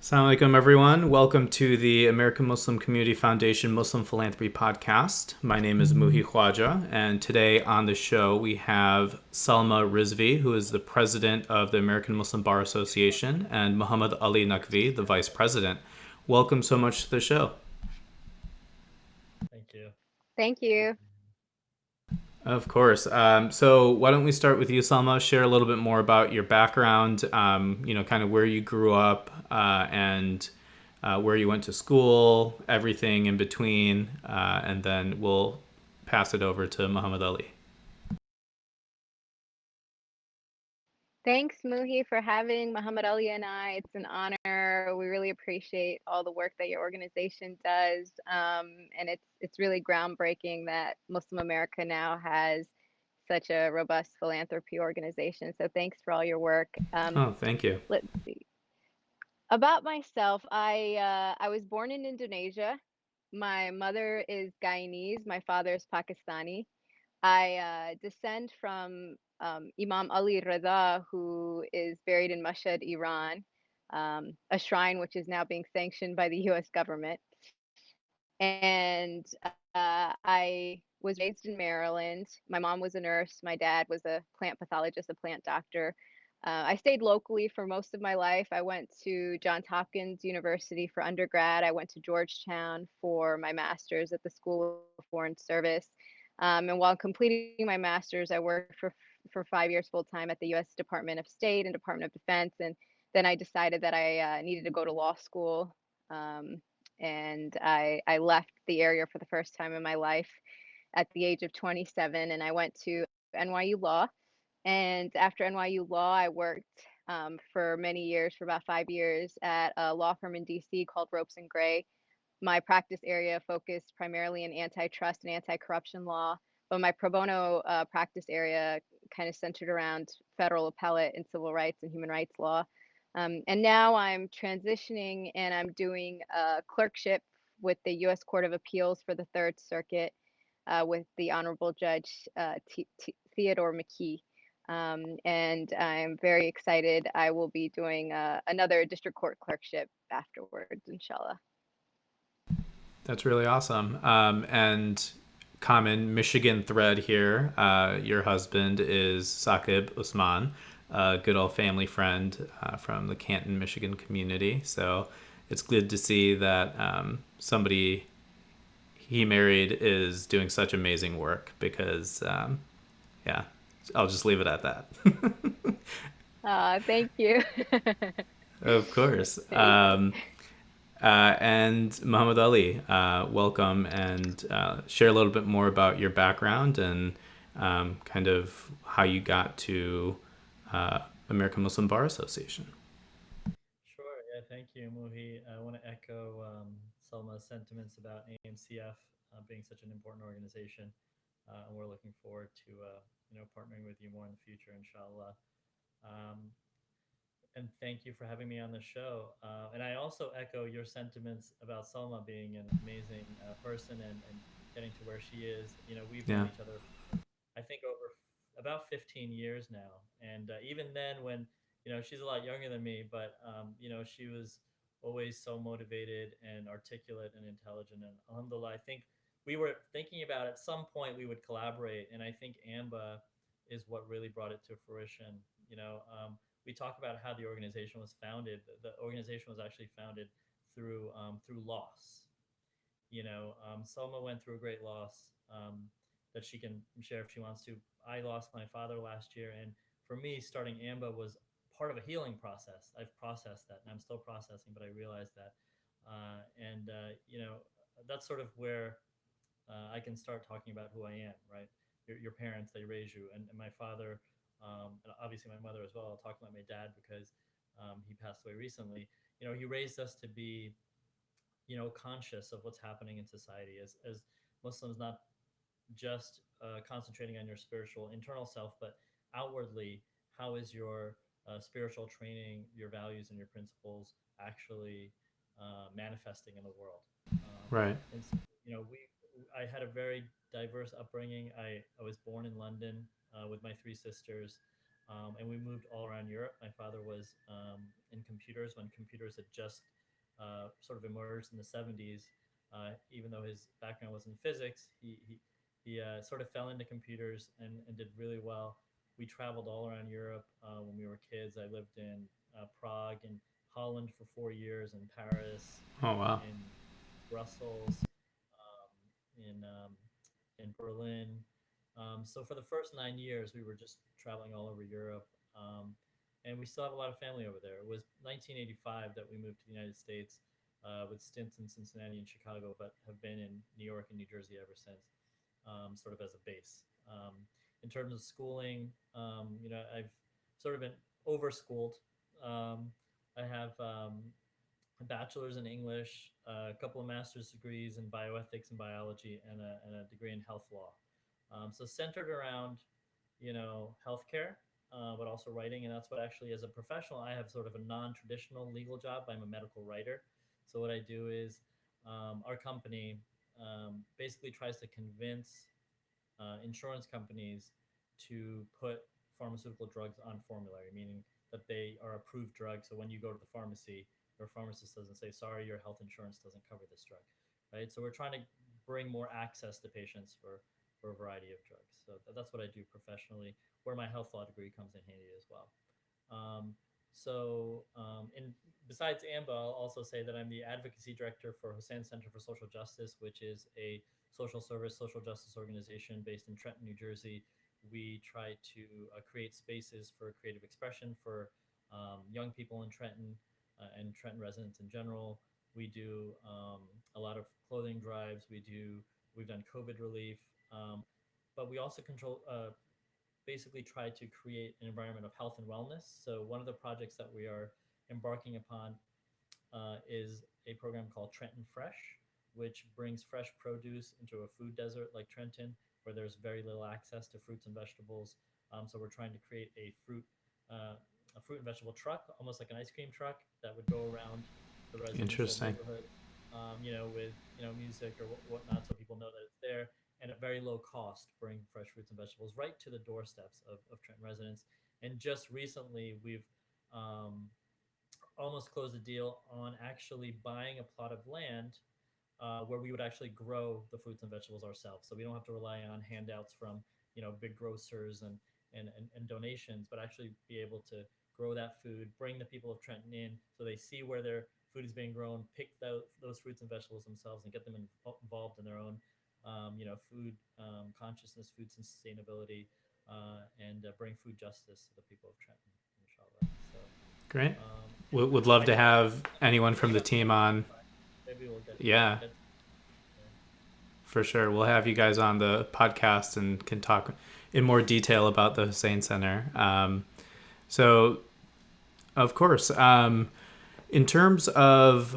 Assalamu alaikum, everyone. Welcome to the American Muslim Community Foundation Muslim Philanthropy Podcast. My name is Muhi Khwaja, and today on the show we have Salmah Rizvi, who is the president of the American Muslim Bar Association, and Muhammad Ali Naquvi, the vice president. Welcome so much to the show. Thank you. Thank you. Of course. So why don't we start with you, Salma? Share a little bit more about your background, kind of where you grew up and where you went to school, everything in between, and then we'll pass it over to Muhammad Ali. Thanks, Muhi, for having Muhammad Ali and I. It's an honor. We really appreciate all the work that your organization does. And it's really groundbreaking that Muslim America now has such a robust philanthropy organization. So thanks for all your work. Oh, thank you. Let's see. About myself, I was born in Indonesia. My mother is Guyanese. My father is Pakistani. I descend from Imam Ali Reza, who is buried in Mashhad, Iran, a shrine which is now being sanctioned by the US government. And I was raised in Maryland. My mom was a nurse. My dad was a plant pathologist, a plant doctor. I stayed locally for most of my life. I went to Johns Hopkins University for undergrad. I went to Georgetown for my master's at the School of Foreign Service. And while completing my master's, I worked for 5 years full time at the U.S. Department of State and Department of Defense. And then I decided that I needed to go to law school. And I left the area for the first time in my life at the age of 27, and I went to NYU Law. And after NYU Law, I worked for many years, for about 5 years, at a law firm in DC called Ropes and Gray. My practice area focused primarily in antitrust and anti-corruption law, but my pro bono practice area kind of centered around federal appellate and civil rights and human rights law. And now I'm transitioning and I'm doing a clerkship with the U.S. Court of Appeals for the Third Circuit with the Honorable Judge Theodore McKee. And I'm very excited. I will be doing another district court clerkship afterwards, inshallah. That's really awesome. And common Michigan thread here. Your husband is Saqib Usman, a good old family friend from the Canton, Michigan community. So it's good to see that somebody he married is doing such amazing work because, yeah, I'll just leave it at that. Thank you. Of course. Thanks. And Muhammad Ali, welcome and share a little bit more about your background and kind of how you got to American Muslim Bar Association. Sure. Yeah. Thank you, Muhi. I want to echo Selma's sentiments about AMCF being such an important organization, and we're looking forward to partnering with you more in the future, inshallah. Um, and thank you for having me on the show. And I also echo your sentiments about Selma being an amazing person and getting to where she is. We've known Yeah. each other for, I think, over about 15 years now. And even then, when, she's a lot younger than me, but, she was always so motivated and articulate and intelligent. And alhamdulillah, I think we were thinking about at some point we would collaborate. And I think AMBA is what really brought it to fruition. We talk about how the organization was founded. The organization was actually founded through loss. Selma went through a great loss that she can share if she wants to. I lost my father last year, and for me, starting AMBA was part of a healing process. I've processed that, and I'm still processing, but I realized that, and that's sort of where I can start talking about who I am. Right, your parents, they raise you, and my father, and obviously my mother as well. I'll talk about my dad because he passed away recently. He raised us to be conscious of what's happening in society as Muslims, not just concentrating on your spiritual internal self, but outwardly, how is your spiritual training, your values, and your principles actually manifesting in the world? Um, Right. and so, we I had a very diverse upbringing. I was born in London with my three sisters, and we moved all around Europe. My father was in computers when computers had just sort of emerged in the 70s. Even though his background was in physics, he sort of fell into computers and did really well. We traveled all around Europe when we were kids. I lived in Prague and Holland for 4 years, in Paris, Oh wow. in Brussels, in Berlin. So for the first 9 years, we were just traveling all over Europe, and we still have a lot of family over there. It was 1985 that we moved to the United States, with stints in Cincinnati and Chicago, but have been in New York and New Jersey ever since, sort of as a base. In terms of schooling, I've sort of been overschooled. Um, I have a bachelor's in English, a couple of master's degrees in bioethics and biology, and a degree in health law. So centered around, healthcare, but also writing. And that's what actually, as a professional, I have sort of a non-traditional legal job. I'm a medical writer. So what I do is, our company basically tries to convince insurance companies to put pharmaceutical drugs on formulary, meaning that they are approved drugs. So when you go to the pharmacy, your pharmacist doesn't say, sorry, your health insurance doesn't cover this drug, right? So we're trying to bring more access to patients for a variety of drugs. So that's what I do professionally, where my health law degree comes in handy as well. Um, and besides AMBA, I'll also say that I'm the advocacy director for Hassan Center for Social Justice, which is a social service, social justice organization based in Trenton, New Jersey. We try to create spaces for creative expression for young people in Trenton, and Trenton residents in general. We do a lot of clothing drives. We've done COVID relief, but we also control basically try to create an environment of health and wellness. So one of the projects that we are embarking upon is a program called Trenton Fresh, which brings fresh produce into a food desert like Trenton, where there's very little access to fruits and vegetables. So we're trying to create uh, a fruit and vegetable truck, almost like an ice cream truck, that would go around the residential Interesting. neighborhoods, with music or whatnot, so people know that it's there, and at very low cost, bring fresh fruits and vegetables right to the doorsteps of Trenton residents. And just recently, we've um, almost closed a deal on actually buying a plot of land where we would actually grow the fruits and vegetables ourselves. So we don't have to rely on handouts from big grocers and donations, but actually be able to grow that food, bring the people of Trenton in, so they see where their food is being grown, pick those fruits and vegetables themselves, and get them involved in their own food consciousness, food sustainability, and bring food justice to the people of Trenton, inshallah. So Great. yeah, Would love I to guess have anyone maybe from the on team another on. time, maybe we'll Yeah, get there. for sure. We'll have you guys on the podcast and can talk in more detail about the Hussein Center. So, of course, in terms of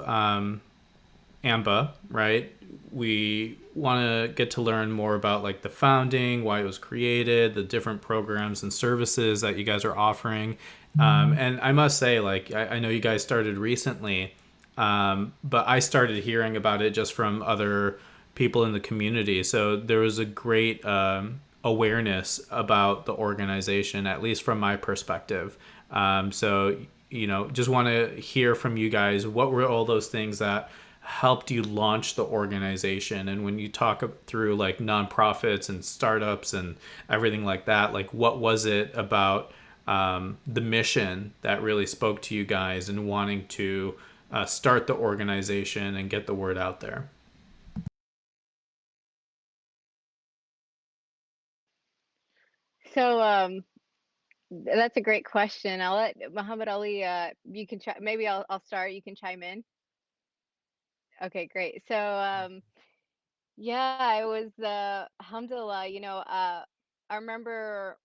AMBA, right? We want to get to learn more about like the founding, why it was created, the different programs and services that you guys are offering. And I must say, like, I know you guys started recently, but I started hearing about it just from other people in the community. So there was a great awareness about the organization, at least from my perspective. So, just want to hear from you guys, what were all those things that helped you launch the organization? And when you talk through like nonprofits and startups and everything like that, like what was it about the mission that really spoke to you guys and wanting to start the organization and get the word out there? So that's a great question. I'll let Muhammad Ali. You can try. Maybe I'll start. You can chime in. Okay, great. So yeah, I was alhamdulillah. I remember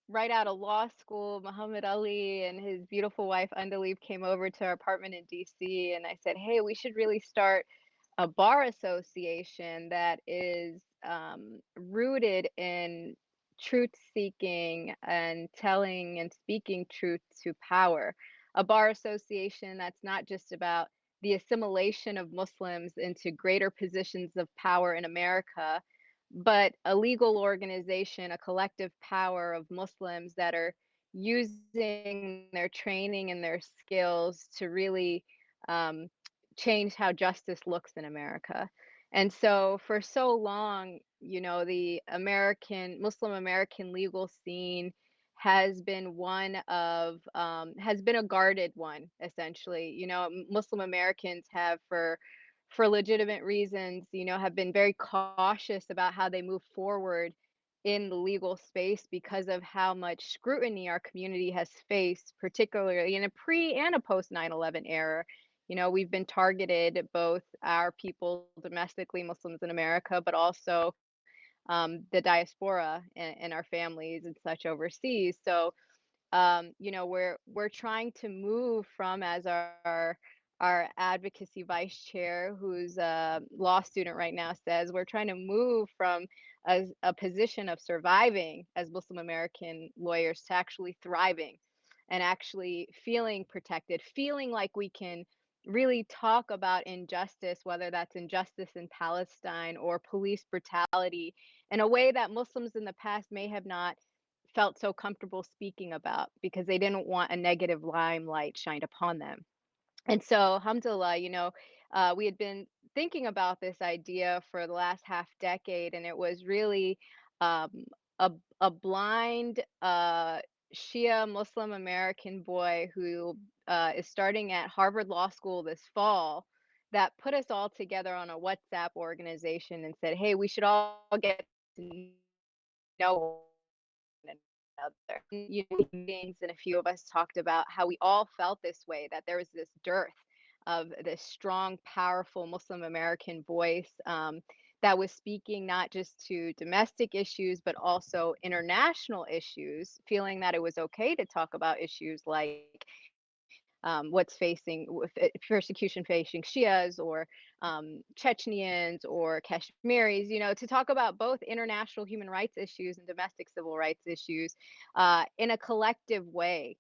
right out of law school, Muhammad Ali and his beautiful wife Undaleeb came over to our apartment in DC, and I said, "Hey, we should really start a bar association that is rooted in truth seeking and telling and speaking truth to power. A bar association that's not just about the assimilation of Muslims into greater positions of power in America, but a legal organization, a collective power of Muslims that are using their training and their skills to really um, change how justice looks in America. And so for so long, the Muslim American legal scene has been a guarded one, essentially. Muslim Americans have for legitimate reasons, have been very cautious about how they move forward in the legal space because of how much scrutiny our community has faced, particularly in a pre and a post 9/11 era. We've been targeted, both our people domestically, Muslims in America, but also the diaspora and our families and such overseas. So we're trying to move from, as our advocacy vice chair, who's a law student right now, says, we're trying to move from a position of surviving as Muslim American lawyers to actually thriving and actually feeling protected, feeling like we can really talk about injustice, whether that's injustice in Palestine or police brutality, in a way that Muslims in the past may have not felt so comfortable speaking about because they didn't want a negative limelight shined upon them. And so, alhamdulillah, we had been thinking about this idea for the last half decade, and it was really um, a blind Shia Muslim American boy who is starting at Harvard Law School this fall that put us all together on a WhatsApp organization and said, hey, we should all get to know one another. Meetings, and a few of us talked about how we all felt this way, that there was this dearth of this strong, powerful Muslim American voice that was speaking not just to domestic issues, but also international issues, feeling that it was okay to talk about issues like what's facing persecution facing Shias or Chechens or Kashmiris, to talk about both international human rights issues and domestic civil rights issues in a collective way,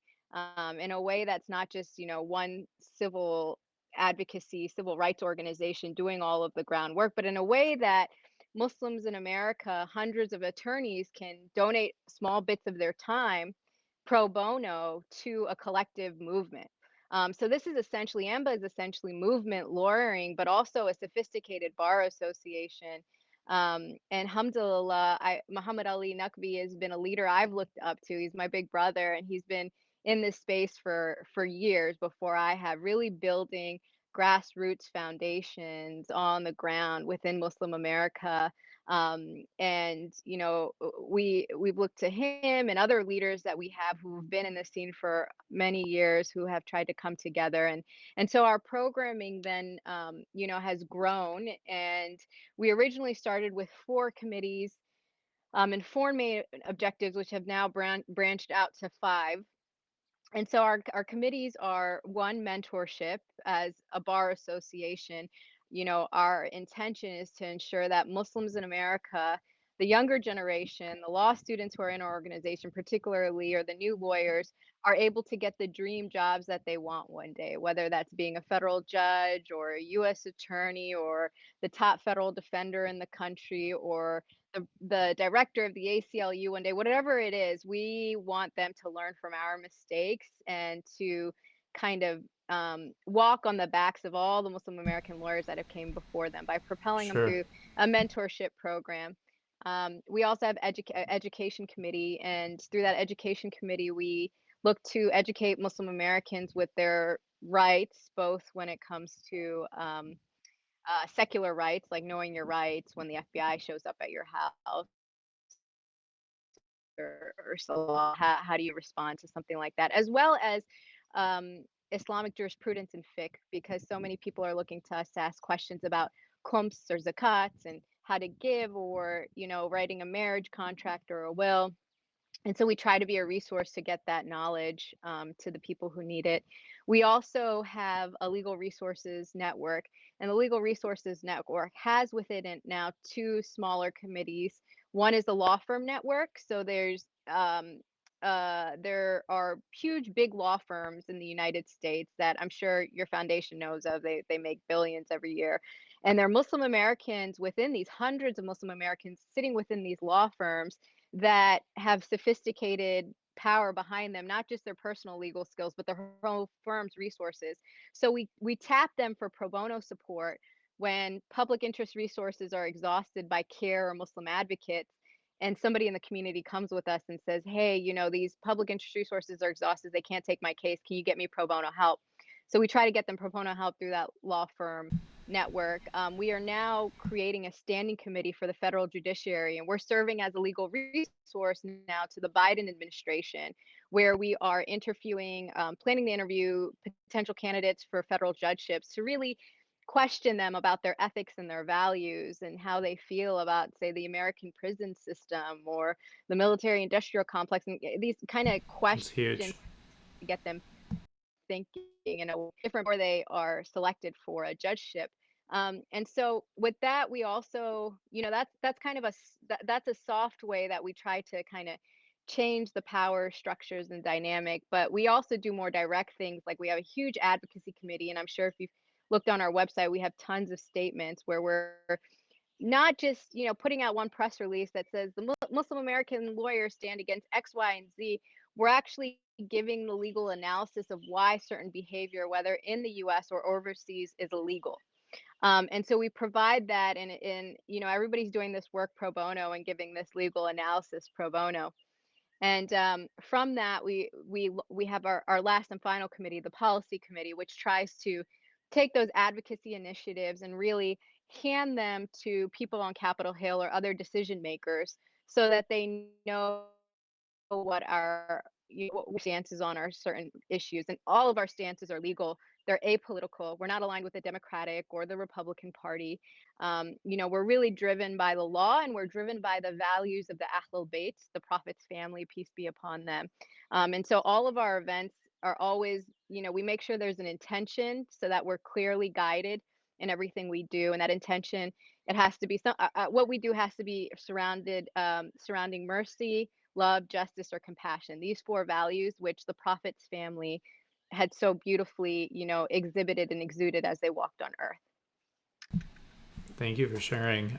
in a way that's not just, one civil advocacy, civil rights organization doing all of the groundwork, but in a way that Muslims in America, hundreds of attorneys can donate small bits of their time pro bono to a collective movement. So this is essentially, AMBA is essentially movement lawyering, but also a sophisticated bar association. And alhamdulillah, Muhammad Ali Naquvi has been a leader I've looked up to. He's my big brother, and he's been in this space for years before I have, really building grassroots foundations on the ground within Muslim America. And we've looked to him and other leaders that we have who've been in the scene for many years, who have tried to come together, and so our programming then has grown. And we originally started with 4 committees and 4 main objectives, which have now branched out to 5. And so our committees are: one, mentorship. As a bar association, our intention is to ensure that Muslims in America, the younger generation, the law students who are in our organization particularly, or the new lawyers, are able to get the dream jobs that they want one day, whether that's being a federal judge or a US attorney or the top federal defender in the country, or the director of the ACLU one day, whatever it is. We want them to learn from our mistakes and to kind of walk on the backs of all the Muslim American lawyers that have came before them by propelling them Sure. through a mentorship program. We also have education committee, and through that education committee, we look to educate Muslim Americans with their rights, both when it comes to secular rights, like knowing your rights when the FBI shows up at your house, or so how do you respond to something like that, as well as Islamic jurisprudence and fiqh, because so many people are looking to us to ask questions about khums or zakats and how to give, or writing a marriage contract or a will. And so we try to be a resource to get that knowledge to the people who need it. We also have a legal resources network, and the legal resources network has within it now 2 smaller committees. One is the law firm network. So there are huge, big law firms in the United States that I'm sure your foundation knows of. They make billions every year, and there are Muslim Americans within these, hundreds of Muslim Americans sitting within these law firms that have sophisticated power behind them, not just their personal legal skills, but their whole firm's resources. So we tap them for pro bono support when public interest resources are exhausted by CARE or Muslim advocates. And somebody in the community comes with us and says, "Hey, these public interest resources are exhausted. They can't take my case. Can you get me pro bono help?" So we try to get them pro bono help through that law firm network. We are now creating a standing committee for the federal judiciary, and we're serving as a legal resource now to the Biden administration, where we are interviewing, planning to interview potential candidates for federal judgeships to really question them about their ethics and their values and how they feel about, say, the American prison system or the military industrial complex, and these kind of It's huge. questions to get them thinking in a different before they are selected for a judgeship. And so with that, we also, that's kind of that's a soft way that we try to kind of change the power structures and dynamic. But we also do more direct things. Like we have a huge advocacy committee, and I'm sure if you've looked on our website, we have tons of statements where we're not just putting out one press release that says the Muslim American lawyers stand against X, Y, and Z. We're actually giving the legal analysis of why certain behavior, whether in the U.S. or overseas, is illegal. And so we provide that, and everybody's doing this work pro bono and giving this legal analysis pro bono. And from that, we have our last and final committee, the policy committee, which tries to take those advocacy initiatives and really hand them to people on Capitol Hill or other decision makers so that they know what our what stances on our certain issues. And all of our stances are legal. They're apolitical. We're not aligned with the Democratic or the Republican Party. We're really driven by the law, and we're driven by the values of the Ahlul Bayt, the Prophet's family, peace be upon them. And so all of our events are always, we make sure there's an intention so that we're clearly guided in everything we do. And that intention, it has to be what we do has to be surrounding mercy, love, justice, or compassion. These four values, which the Prophet's family had so beautifully, exhibited and exuded as they walked on earth. Thank you for sharing.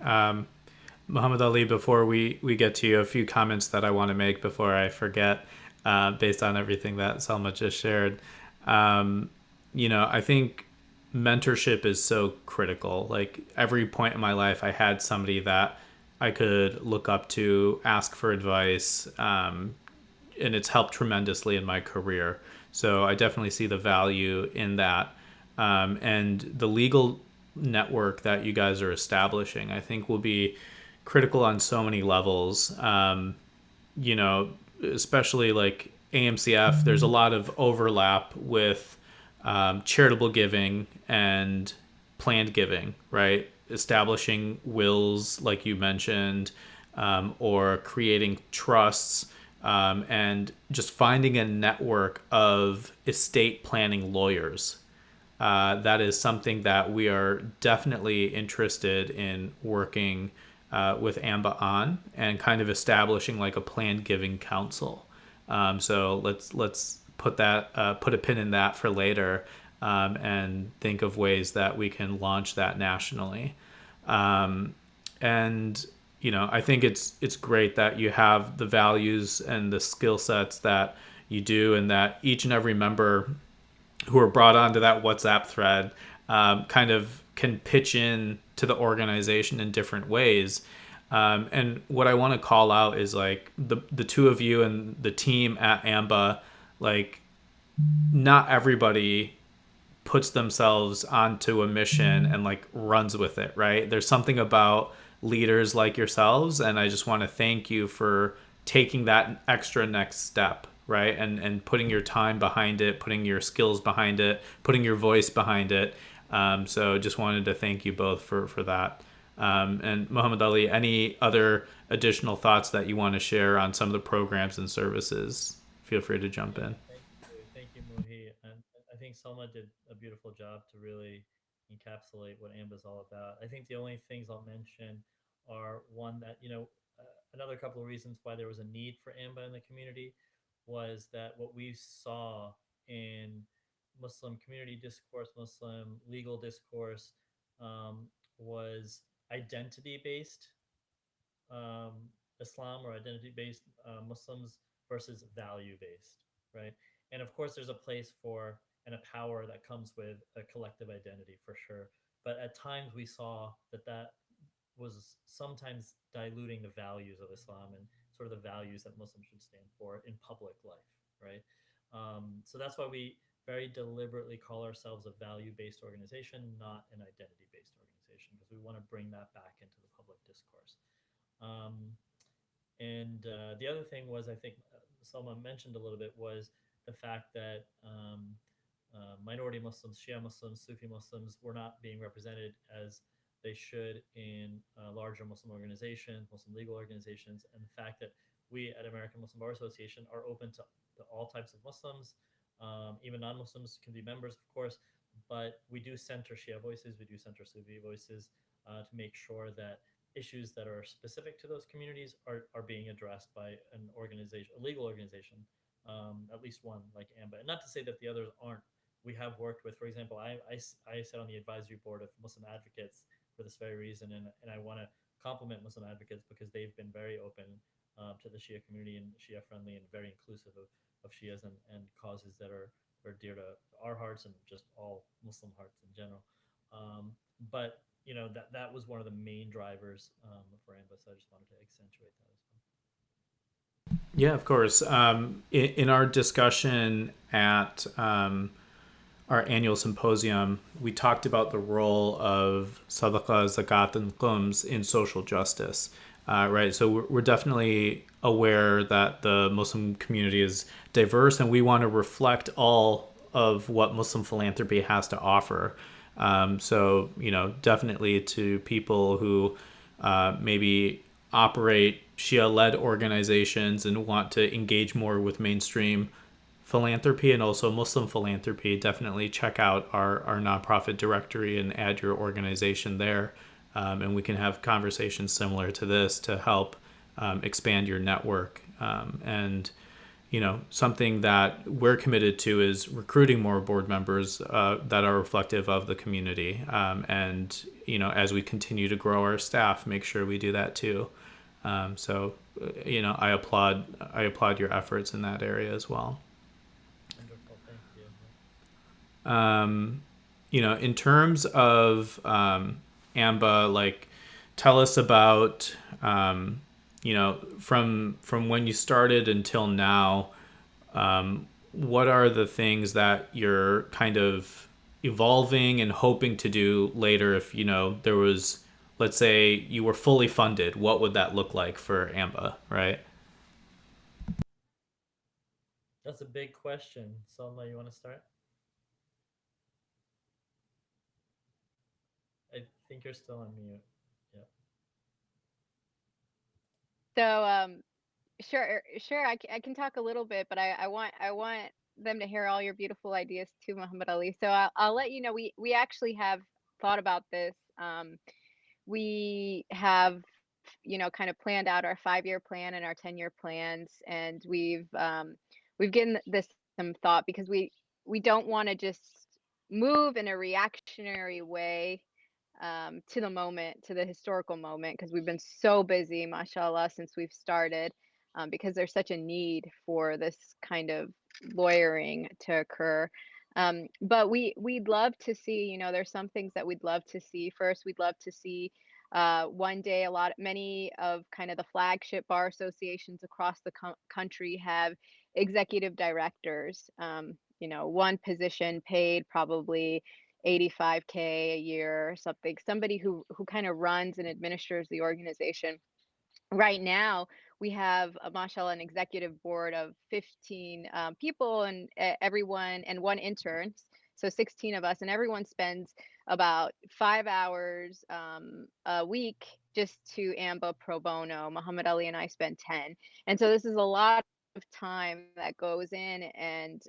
Muhammad Ali, before we get to you, a few comments that I want to make before I forget, based on everything that Salmah just shared. I think mentorship is so critical. Like every point in my life, I had somebody that I could look up to, ask for advice, and it's helped tremendously in my career. So I definitely see the value in that. And the legal network that you guys are establishing, I think, will be critical on so many levels. You know, Especially like AMCF, there's a lot of overlap with charitable giving and planned giving, right? Establishing wills, like you mentioned, or creating trusts, and just finding a network of estate planning lawyers. That is something that we are definitely interested in working with AMBA on, and kind of establishing like a planned giving council. So let's put a pin in that for later, and think of ways that we can launch that nationally. And I think it's great that you have the values and the skill sets that you do, and that each and every member who are brought onto that WhatsApp thread kind of can pitch in to the organization in different ways. And what I want to call out is like the two of you and the team at AMBA, like not everybody puts themselves onto a mission and like runs with it, right? There's something about leaders like yourselves, and I just want to thank you for taking that extra next step, right? And putting your time behind it, putting your skills behind it, putting your voice behind it. So just wanted to thank you both for that. And Muhammad Ali, any other additional thoughts that you want to share on some of the programs and services? Feel free to jump in. Thank you, Muhi. And I think Selma did a beautiful job to really encapsulate what AMBA is all about. I think the only things I'll mention are one that, another couple of reasons why there was a need for AMBA in the community was that what we saw in Muslim community discourse, Muslim legal discourse, was identity based um, Islam or identity based Muslims versus value based, right? And of course, there's a place for and a power that comes with a collective identity for sure. But at times we saw that was sometimes diluting the values of Islam and sort of the values that Muslims should stand for in public life, right? So that's why we very deliberately call ourselves a value-based organization, not an identity-based organization, because we want to bring that back into the public discourse. Um, and the other thing was, I think Salma mentioned a little bit, was the fact that minority Muslims, Shia Muslims, Sufi Muslims were not being represented as they should in larger Muslim organizations, Muslim legal organizations, and the fact that we at American Muslim Bar Association are open to all types of Muslims. Even non-Muslims can be members, of course, but we do center Shia voices, we do center Sufi voices to make sure that issues that are specific to those communities are being addressed by an organization, a legal organization, at least one like AMBA. And not to say that the others aren't. We have worked with, for example, I sit on the advisory board of Muslim advocates for this very reason. And I want to compliment Muslim advocates because they've been very open to the Shia community and Shia friendly and very inclusive of Shias and causes that are dear to our hearts and just all Muslim hearts in general. But that was one of the main drivers for AMBA. So I just wanted to accentuate that as well. Yeah, of course. In our discussion at our annual symposium, we talked about the role of sadaqah, zakat, and khums in social justice. Right, so we're definitely aware that the Muslim community is diverse, and we want to reflect all of what Muslim philanthropy has to offer. So, definitely to people who maybe operate Shia-led organizations and want to engage more with mainstream philanthropy and also Muslim philanthropy, definitely check out our nonprofit directory and add your organization there. And we can have conversations similar to this to help expand your network. And something that we're committed to is recruiting more board members that are reflective of the community. And as we continue to grow our staff, make sure we do that too. So, I applaud your efforts in that area as well. Wonderful, thank you. In terms of AMBA, like, tell us about from when you started until now. What are the things that you're kind of evolving and hoping to do later? If there was, let's say, you were fully funded, what would that look like for AMBA, right? That's a big question. Selma, you want to start? I think you're still on mute. Yeah. So, sure, I can talk a little bit, but I want them to hear all your beautiful ideas too, Muhammad Ali. So I'll let you know we actually have thought about this. We have kind of planned out our 5-year plan and our 10-year plans, and we've given this some thought because we don't want to just move in a reactionary way to the moment, to the historical moment, because we've been so busy, mashallah, since we've started, because there's such a need for this kind of lawyering to occur. But we'd love to see, there's some things that we'd love to see. First, we'd love to see one day many of kind of the flagship bar associations across the country have executive directors. One position paid probably 85K a year or something, somebody who kind of runs and administers the organization. Right now we have a mashallah an executive board of 15 people, and everyone, and one intern, so 16 of us, and everyone spends about 5 hours a week just to AMBA pro bono. Muhammad Ali and I spend 10, and so this is a lot of time that goes in, and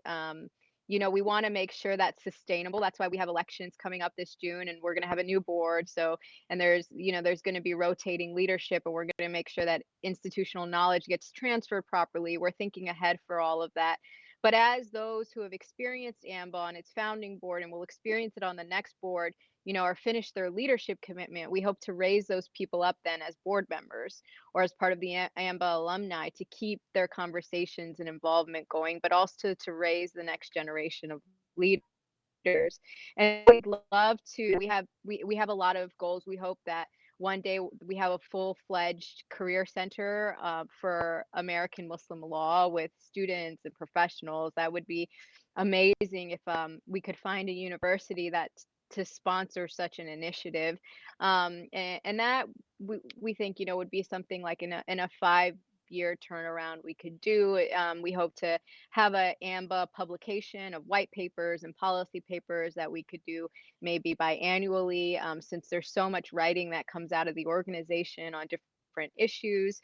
we want to make sure that's sustainable. That's why we have elections coming up this June, and we're going to have a new board. So, and there's going to be rotating leadership, and we're going to make sure that institutional knowledge gets transferred properly. We're thinking ahead for all of that. But as those who have experienced AMBA on its founding board and will experience it on the next board, or finish their leadership commitment, we hope to raise those people up then as board members or as part of the AMBA alumni to keep their conversations and involvement going, but also to raise the next generation of leaders. And we'd love to, we have a lot of goals. We hope that one day we have a full-fledged career center for American Muslim law with students and professionals. That would be amazing if we could find a university that to sponsor such an initiative. And that we think, would be something like in a 5-year turnaround we could do. We hope to have a AMBA publication of white papers and policy papers that we could do maybe biannually, since there's so much writing that comes out of the organization on different issues.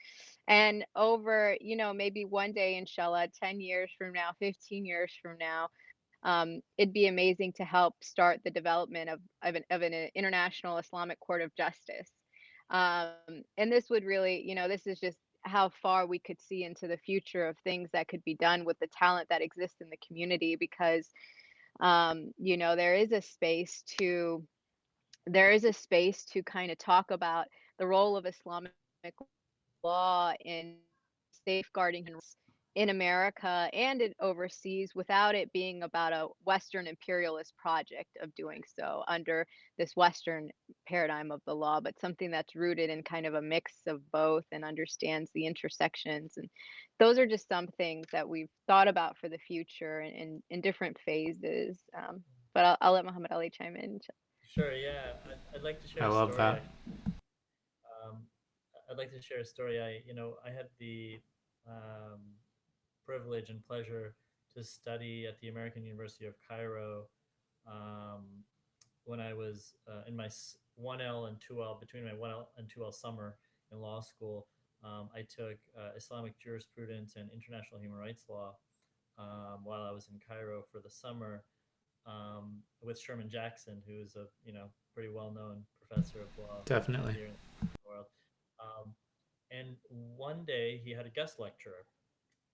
And over, maybe one day, inshallah, 10 years from now, 15 years from now, it'd be amazing to help start the development of an international Islamic court of justice. And this would really, this is just how far we could see into the future of things that could be done with the talent that exists in the community, because there is a space to kind of talk about the role of Islamic law in safeguarding human rights in America and in overseas without it being about a Western imperialist project of doing so under this Western paradigm of the law, but something that's rooted in kind of a mix of both and understands the intersections. And those are just some things that we've thought about for the future in different phases. But I'll let Muhammad Ali chime in. Sure. Yeah, I'd like to I share a love story. that. Um, I'd like to share a story. I had the um, privilege and pleasure to study at the American University of Cairo um, when I was in my 1L and 2L, between my 1L and 2L summer in law school. I took Islamic jurisprudence and international human rights law while I was in Cairo for the summer with Sherman Jackson, who is a pretty well known professor of law Definitely. here in the world. Um, and one day he had a guest lecturer,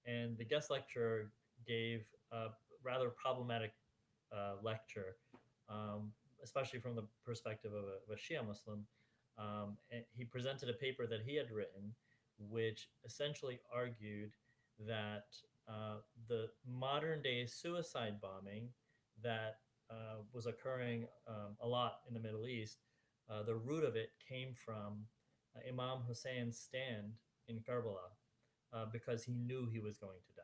and the guest lecturer gave a rather problematic lecture, um, especially from the perspective of a Shia Muslim. And he presented a paper that he had written, which essentially argued that the modern day suicide bombing that was occurring a lot in the Middle East, the root of it came from Imam Hussein's stand in Karbala because he knew he was going to die.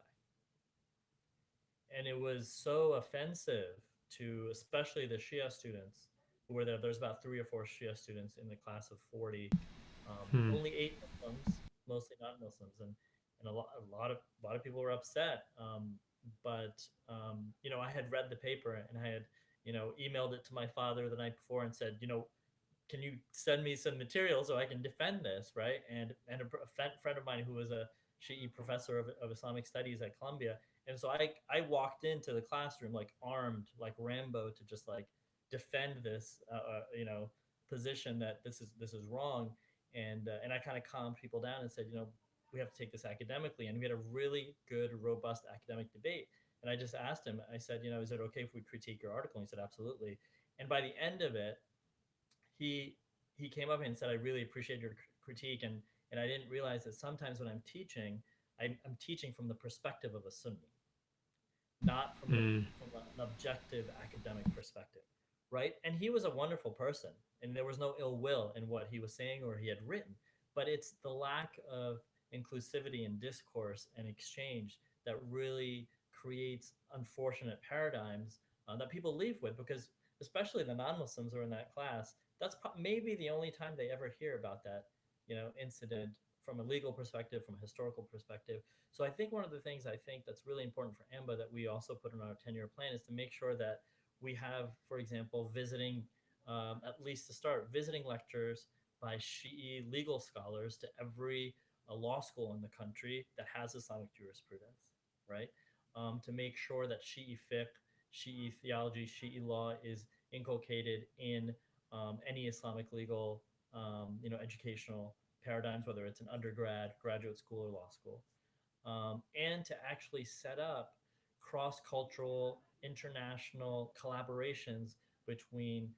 And it was so offensive to especially the Shia students who were there. There's about 3 or 4 Shia students in the class of 40. Hmm. Only 8 Muslims, mostly non-Muslims, and a lot of people were upset. But I had read the paper and I had emailed it to my father the night before and said, can you send me some material so I can defend this, right? And friend of mine who was a Shi'i professor of Islamic studies at Columbia, and so I walked into the classroom like armed, like Rambo, to just like defend this, position that this is wrong, and I kind of calmed people down and said, we have to take this academically, and we had a really good, robust academic debate. And I just asked him, I said, is it okay if we critique your article? And he said, absolutely. And by the end of it, he he came up and said, "I really appreciate your critique, and I didn't realize that sometimes when I'm teaching, I'm teaching from the perspective of a Sunni, not from the Mm. from an objective academic perspective, right?" And he was a wonderful person, and there was no ill will in what he was saying or he had written, but it's the lack of inclusivity and discourse and exchange that really creates unfortunate paradigms that people leave with, because especially the non-Muslims who are in that class, that's maybe the only time they ever hear about that incident from a legal perspective, from a historical perspective. So I think one of the things I think that's really important for AMBA that we also put in our 10-year plan is to make sure that we have, for example, visiting, at least to start, visiting lectures by Shi'i legal scholars to every law school in the country that has Islamic jurisprudence, right? To make sure that Shi'i fiqh, Shi'i theology, Shi'i law is inculcated in any Islamic legal, educational paradigms, whether it's an undergrad, graduate school, or law school, and to actually set up cross cultural, international collaborations between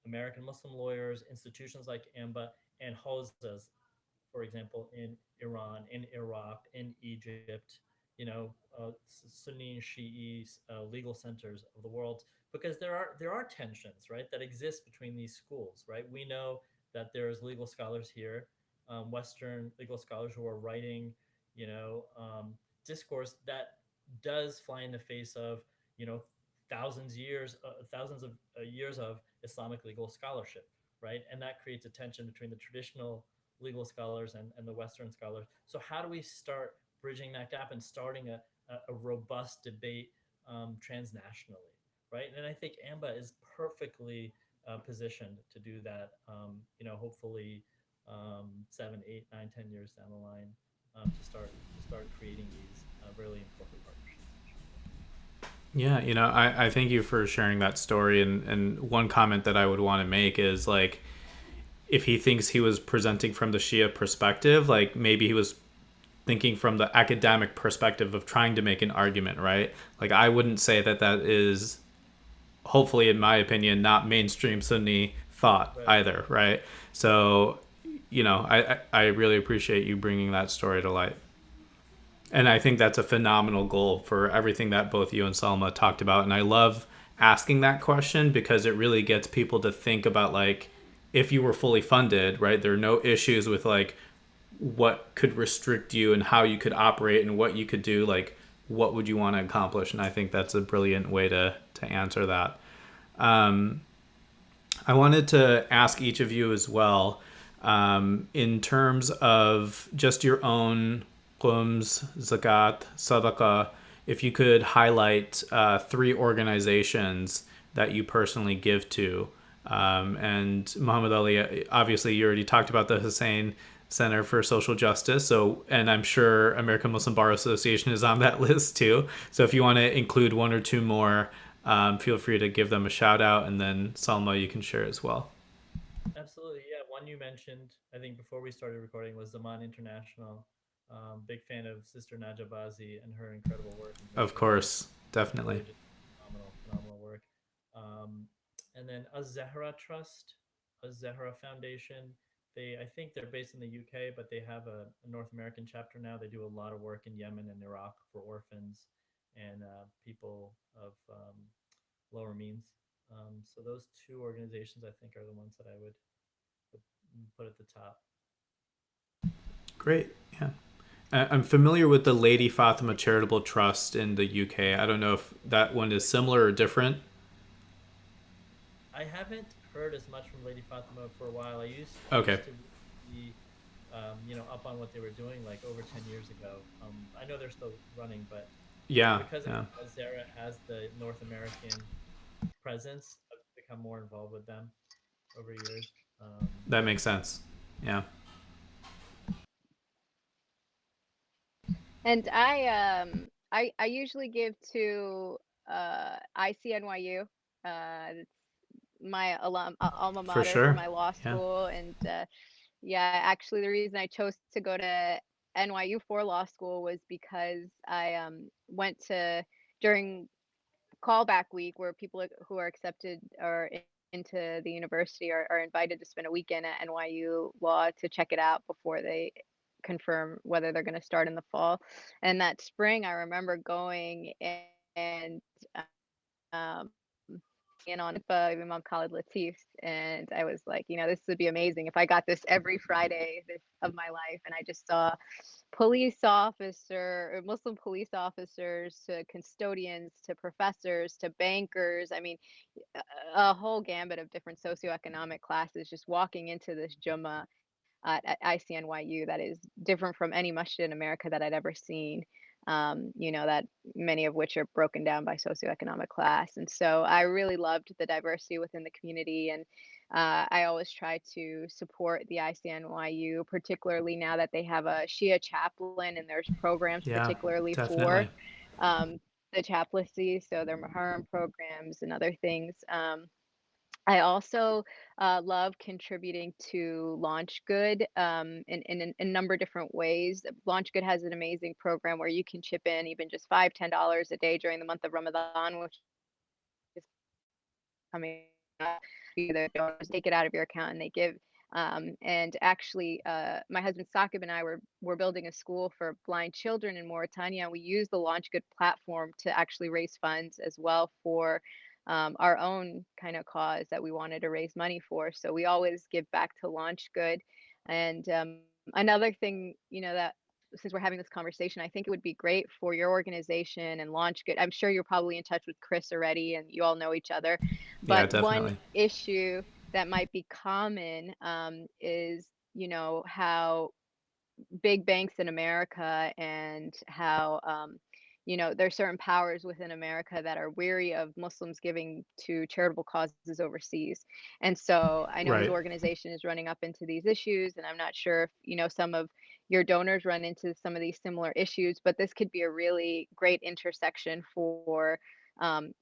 American Muslim lawyers, institutions like AMBA and Hosas, for example, in Iran, in Iraq, in Egypt, Sunni and Shi'i legal centers of the world, because there are tensions, right, that exist between these schools, right? We know that there's legal scholars here, Western legal scholars who are writing, you know, discourse that does fly in the face of, you know, thousands of years of Islamic legal scholarship, right? And that creates a tension between the traditional legal scholars and the Western scholars. So how do we start bridging that gap and starting a robust debate transnationally, right? And I think AMBA is perfectly positioned to do that. Hopefully, 7, 8, 9, 10 years down the line, to start creating these really important partnerships, inshallah. Yeah, I thank you for sharing that story. And one comment that I would want to make is like, if he thinks he was presenting from the Shia perspective, like maybe he was thinking from the academic perspective of trying to make an argument, right? Like, I wouldn't say that that is, hopefully, in my opinion, not mainstream Sunni thought Right. either, right? So, I really appreciate you bringing that story to light. And I think that's a phenomenal goal for everything that both you and Salma talked about. And I love asking that question because it really gets people to think about, like, if you were fully funded, right? There are no issues with like what could restrict you and how you could operate and what you could do, like what would you want to accomplish. And I think that's a brilliant way to answer that. I wanted to ask each of you as well, in terms of just your own qums, zakat, sadaqah, if you could highlight three organizations that you personally give to. And Muhammad Ali, obviously, you already talked about the Hussein Center for Social Justice. So, and I'm sure American Muslim Bar Association is on that list too. So, if you want to include one or two more, feel free to give them a shout out, and then Salma, you can share as well. Absolutely. Yeah. One you mentioned, I think, before we started recording was Zaman International. Big fan of Sister Najabazi and her incredible work in Of racial justice. course, definitely. Really just phenomenal work. Um, and then Az-Zahra Trust, Az-Zahra Foundation. I think they're based in the UK, but they have a North American chapter now. They do a lot of work in Yemen and Iraq for orphans and people of lower means. So those two organizations, I think, are the ones that I would put at the top. Great. Yeah. I'm familiar with the Lady Fatima Charitable Trust in the UK. I don't know if that one is similar or different. I haven't heard as much from Lady Fatima for a while. I Okay. used to be up on what they were doing like over 10 years ago. I know they're still running, but Yeah. because Yeah. Zara has the North American presence, I've become more involved with them over years. That makes sense. Yeah. And I usually give to ICNYU. It's my alma For mater for sure. my law Yeah. school, and yeah, actually the reason I chose to go to NYU for law school was because I went to during callback week where people who are accepted or into the university are invited to spend a weekend at NYU Law to check it out before they confirm whether they're going to start in the fall. And that spring, I remember going and um, and on Imam Khalid Latif, and I was like, this would be amazing if I got this every Friday of my life. And I just saw Muslim police officers to custodians to professors to bankers. I mean, a whole gambit of different socioeconomic classes just walking into this Jummah at ICNYU that is different from any masjid in America that I'd ever seen. That many of which are broken down by socioeconomic class. And so I really loved the diversity within the community. And I always try to support the ICNYU, particularly now that they have a Shia chaplain and there's programs Yeah. particularly for Definitely. um, the chaplaincy. So their Muharram programs and other things. I also love contributing to Launch Good in a number of different ways. Launch Good has an amazing program where you can chip in even just $5, $10 a day during the month of Ramadan, which is coming up. their donors take it out of your account and they give. And actually, my husband Sakib and I were building a school for blind children in Mauritania, and we used the Launch Good platform to actually raise funds as well for our own kind of cause that we wanted to raise money for. So we always give back to Launch Good. And another thing, that since we're having this conversation, I think it would be great for your organization and Launch Good. I'm sure you're probably in touch with Chris already and you all know each other. Yeah, But one definitely. issue that might be common is, how big banks in America and how there's certain powers within America that are weary of Muslims giving to charitable causes overseas. And so I know his Right. organization is running up into these issues, and I'm not sure if some of your donors run into some of these similar issues, but this could be a really great intersection for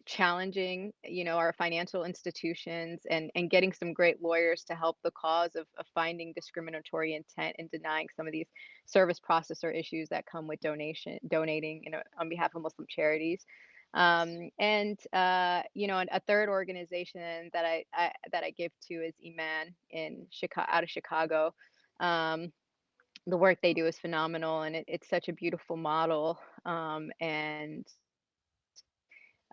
challenging, our financial institutions and getting some great lawyers to help the cause of finding discriminatory intent and denying some of these service processor issues that come with donating, on behalf of Muslim charities. And a third organization that I give to is Iman in Chicago, out of Chicago. Um, the work they do is phenomenal, and it's such a beautiful model. And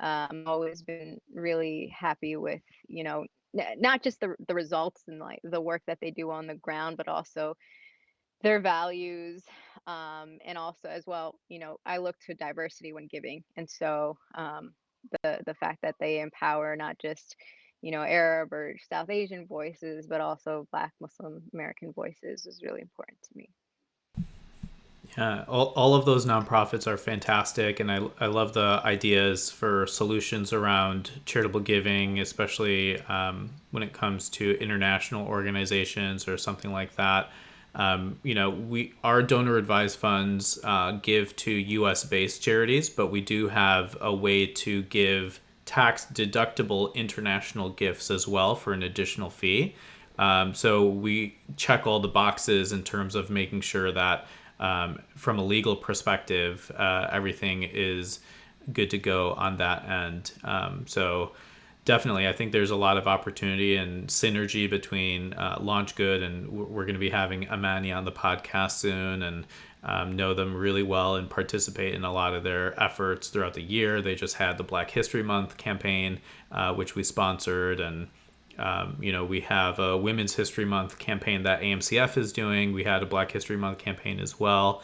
I've always been really happy with, not just the results and like the work that they do on the ground, but also their values. And also as well, I look to diversity when giving. And so the fact that they empower not just, Arab or South Asian voices, but also Black Muslim American voices is really important to me. Yeah, all of those nonprofits are fantastic, and I love the ideas for solutions around charitable giving, especially when it comes to international organizations or something like that. We our donor advised funds give to U.S. based charities, but we do have a way to give tax deductible international gifts as well for an additional fee. So we check all the boxes in terms of making sure that from a legal perspective, everything is good to go on that end. So definitely, I think there's a lot of opportunity and synergy between Launch Good, and we're going to be having Amani on the podcast soon, and know them really well and participate in a lot of their efforts throughout the year. They just had the Black History Month campaign, which we sponsored, and we have a Women's History Month campaign that AMCF is doing. We had a Black History Month campaign as well.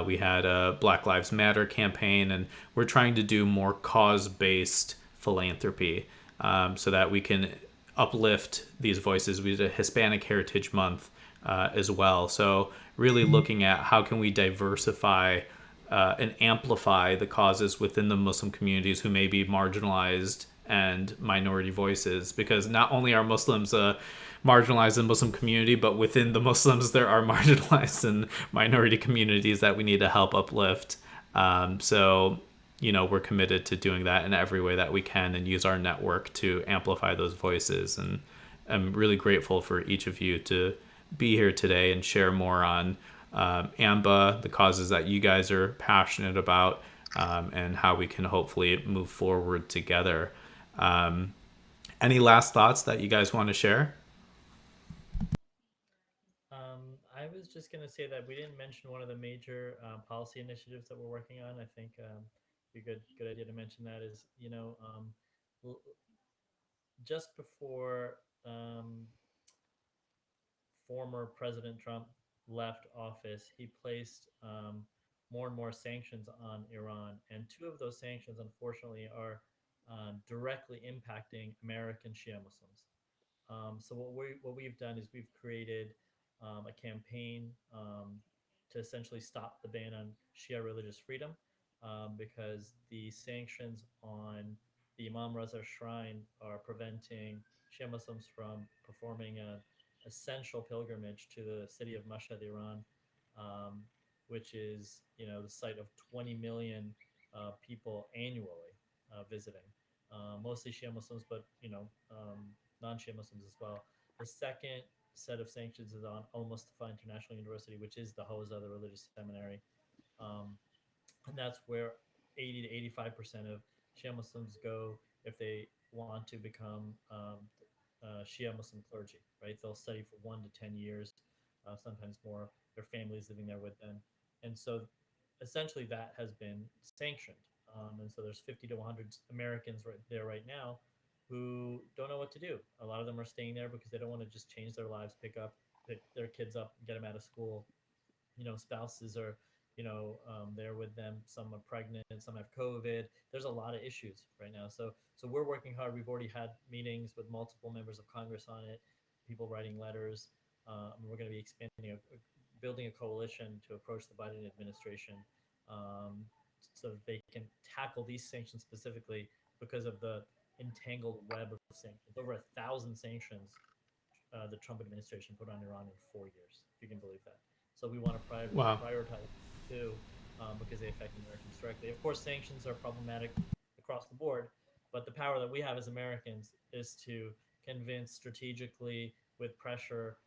We had a Black Lives Matter campaign, and we're trying to do more cause-based philanthropy so that we can uplift these voices. We did a Hispanic Heritage Month as well. So really looking at how can we diversify and amplify the causes within the Muslim communities who may be marginalized and minority voices, because not only are Muslims marginalized in the Muslim community, but within the Muslims there are marginalized and minority communities that we need to help uplift. So we're committed to doing that in every way that we can and use our network to amplify those voices. And I'm really grateful for each of you to be here today and share more on AMBA, the causes that you guys are passionate about, and how we can hopefully move forward together. Um, any last thoughts that you guys want to share? I was just going to say that we didn't mention one of the major policy initiatives that we're working on. I think a good idea to mention that is, l- just before former President Trump left office, he placed more and more sanctions on Iran, and two of those sanctions, unfortunately, are directly impacting American Shia Muslims. So what we've done is we've created a campaign to essentially stop the ban on Shia religious freedom, because the sanctions on the Imam Raza Shrine are preventing Shia Muslims from performing a essential pilgrimage to the city of Mashhad, Iran, um, which is the site of 20 million people annually visiting, mostly Shia Muslims, but non-Shia Muslims as well. The second set of sanctions is on Al Mustafa International University, which is the Hawza, the religious seminary, um, and that's where 80 to 85% of Shia Muslims go if they want to become Shia Muslim clergy, right? They'll study for 1 to 10 years, sometimes more. Their families living there with them, and so essentially that has been sanctioned. And so there's 50 to 100 Americans right there right now who don't know what to do. A lot of them are staying there because they don't want to just change their lives, pick their kids up, get them out of school. Spouses are there with them. Some are pregnant, some have COVID. There's a lot of issues right now, so we're working hard. We've already had meetings with multiple members of Congress on it, people writing letters. We're going to be expanding building a coalition to approach the Biden administration, um, so that they can tackle these sanctions specifically because of the entangled web of sanctions. Over 1,000 sanctions the Trump administration put on Iran in 4 years, if you can believe that. So we want to Wow. prioritize too, because they affect Americans directly. Of course, sanctions are problematic across the board, but the power that we have as Americans is to convince strategically with pressure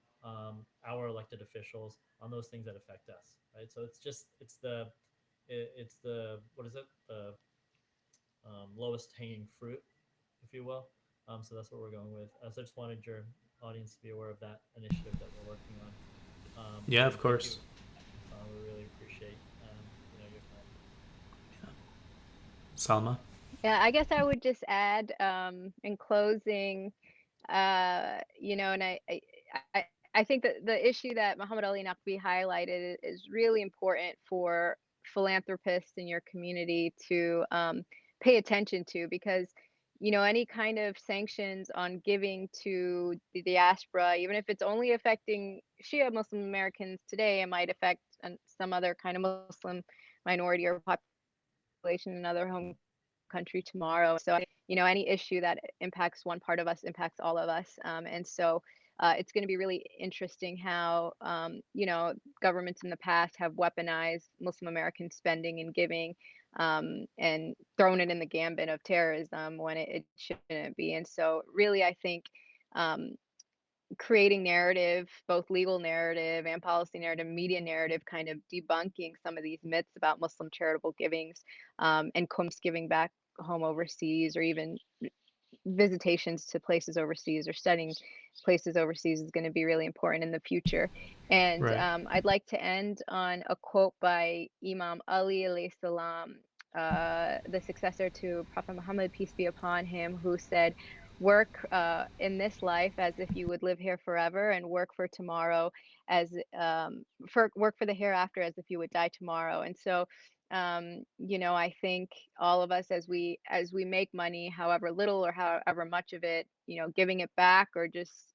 our elected officials on those things that affect us, right? So it's the what is it the lowest hanging fruit, if you will. So that's what we're going with. So I just wanted your audience to be aware of that initiative that we're working on. Yeah, Again, of thank you, course. Hassan. We really appreciate your time. Salma. Yeah, I guess I would just add, in closing, and I, I think that the issue that Muhammad Ali Naqvi highlighted is really important for philanthropists in your community to pay attention to, because any kind of sanctions on giving to the diaspora, even if it's only affecting Shia Muslim Americans today, it might affect some other kind of Muslim minority or population in another home country tomorrow. So, any issue that impacts one part of us impacts all of us. And so it's going to be really interesting how, governments in the past have weaponized Muslim American spending and giving, and thrown it in the gambit of terrorism when it shouldn't be. And so, really, I think um, creating narrative, both legal narrative and policy narrative, media narrative, kind of debunking some of these myths about Muslim charitable givings, and giving back home overseas, or even visitations to places overseas or studying places overseas, is going to be really important in the future. And Right. I'd like to end on a quote by Imam Ali alayhi salam, the successor to Prophet Muhammad, peace be upon him, who said, "Work in this life as if you would live here forever, and work for tomorrow as for work for the hereafter as if you would die tomorrow." And so I think all of us, as we make money, however little or however much of it, giving it back or just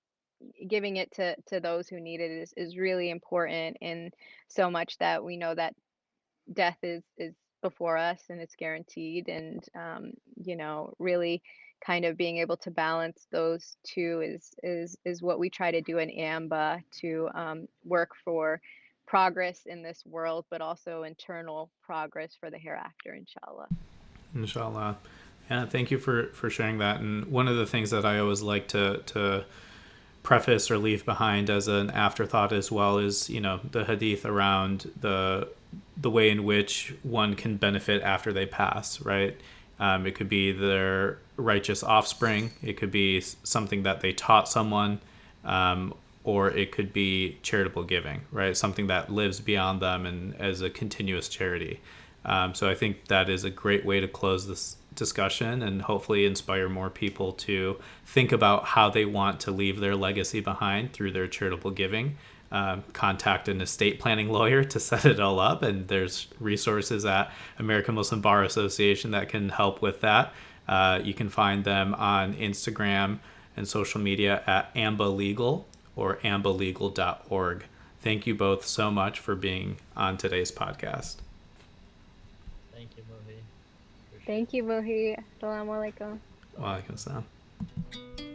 giving it to those who need it is really important, and so much that we know that death is before us and it's guaranteed. And really kind of being able to balance those two is what we try to do in AMBA, to work for progress in this world, but also internal progress for the hereafter, inshallah. Inshallah. Yeah, thank you for sharing that. And one of the things that I always like to preface or leave behind as an afterthought as well is, the hadith around the way in which one can benefit after they pass, right? It could be their righteous offspring. It could be something that they taught someone, or it could be charitable giving, right? Something that lives beyond them and as a continuous charity. So I think that is a great way to close this discussion and hopefully inspire more people to think about how they want to leave their legacy behind through their charitable giving. Contact an estate planning lawyer to set it all up, and there's resources at American Muslim Bar Association that can help with that. You can find them on Instagram and social media at AMBA Legal or ambalegal.org. Thank you both so much for being on today's podcast. Thank you, Mohi. Appreciate Thank it. you, Muhi. Assalamu alaikum. Wa alaikum Alaikum. salam.